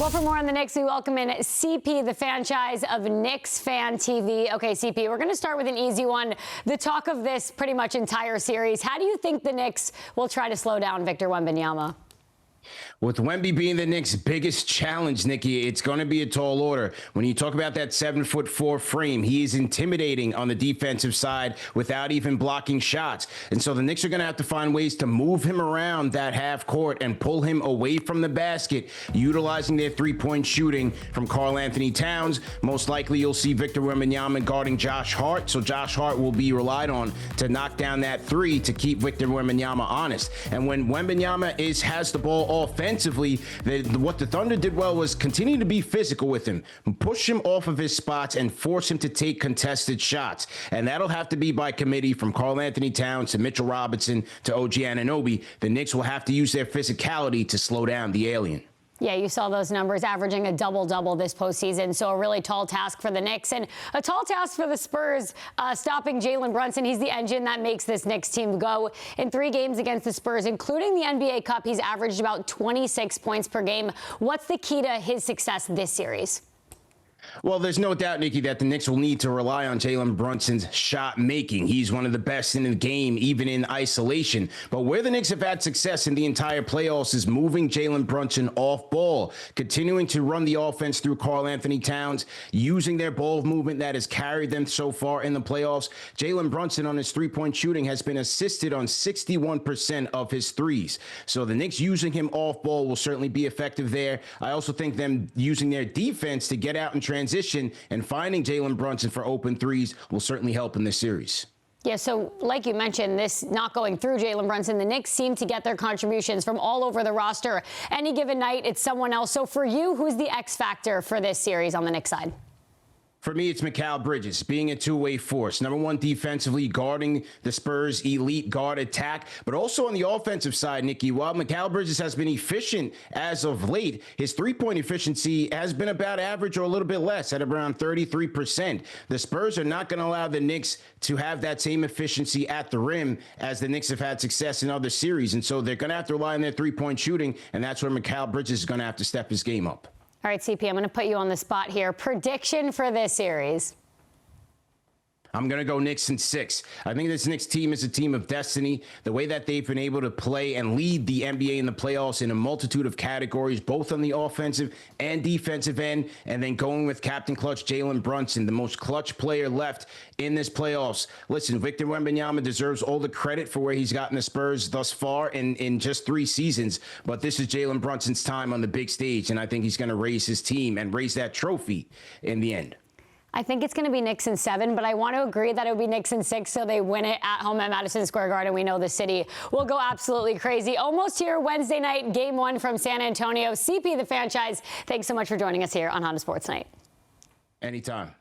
Well, for more on the Knicks, we welcome in CP, the franchise of Knicks Fan TV. Okay, CP, we're going to start with an easy one. The talk of this pretty much entire series. How do you think the Knicks will try to slow down Victor Wembanyama? With Wemby being the Knicks' biggest challenge, Nikki, it's going to be a tall order. When you talk about that 7'4" frame, he is intimidating on the defensive side without even blocking shots. And so the Knicks are going to have to find ways to move him around that half court and pull him away from the basket, utilizing their three-point shooting from Karl-Anthony Towns. Most likely you'll see Victor Wembanyama guarding Josh Hart. So Josh Hart will be relied on to knock down that three to keep Victor Wembanyama honest. And when Wembanyama has the ball offensively, what the Thunder did well was continue to be physical with him, push him off of his spots and force him to take contested shots. And that'll have to be by committee from Karl-Anthony Towns to Mitchell Robinson to OG Anunoby. The Knicks will have to use their physicality to slow down the alien. Yeah, you saw those numbers, averaging a double-double this postseason, so a really tall task for the Knicks. And a tall task for the Spurs, stopping Jalen Brunson. He's the engine that makes this Knicks team go. In 3 games against the Spurs, including the NBA Cup, he's averaged about 26 points per game. What's the key to his success this series? Well, there's no doubt, Nikki, that the Knicks will need to rely on Jalen Brunson's shot making. He's one of the best in the game, even in isolation. But where the Knicks have had success in the entire playoffs is moving Jalen Brunson off ball, continuing to run the offense through Karl-Anthony Towns, using their ball movement that has carried them so far in the playoffs. Jalen Brunson on his three-point shooting has been assisted on 61% of his threes. So the Knicks using him off ball will certainly be effective there. I also think them using their defense to get out and transition and finding Jalen Brunson for open threes will certainly help in this series. Yeah, so like you mentioned, this not going through Jalen Brunson, the Knicks seem to get their contributions from all over the roster. Any given night, it's someone else. So for you, who's the X factor for this series on the Knicks side? For me, it's Mikal Bridges being a two-way force. Number one, defensively, guarding the Spurs' elite guard attack. But also on the offensive side, Nikki, while Mikal Bridges has been efficient as of late, his three-point efficiency has been about average or a little bit less at around 33%. The Spurs are not going to allow the Knicks to have that same efficiency at the rim as the Knicks have had success in other series. And so they're going to have to rely on their three-point shooting, and that's where Mikal Bridges is going to have to step his game up. All right, CP, I'm going to put you on the spot here. Prediction for this series? I'm going to go Knicks in 6. I think this Knicks team is a team of destiny. The way that they've been able to play and lead the NBA in the playoffs in a multitude of categories, both on the offensive and defensive end, and then going with Captain Clutch Jalen Brunson, the most clutch player left in this playoffs. Listen, Victor Wembanyama deserves all the credit for where he's gotten the Spurs thus far in just 3 seasons, but this is Jalen Brunson's time on the big stage, and I think he's going to raise his team and raise that trophy in the end. I think it's going to be Knicks in 7, but I want to agree that it would be Knicks in 6, so they win it at home at Madison Square Garden. We know the city will go absolutely crazy. Almost here Wednesday night, Game 1 from San Antonio. CP, the franchise, thanks so much for joining us here on Honda Sports Night. Anytime.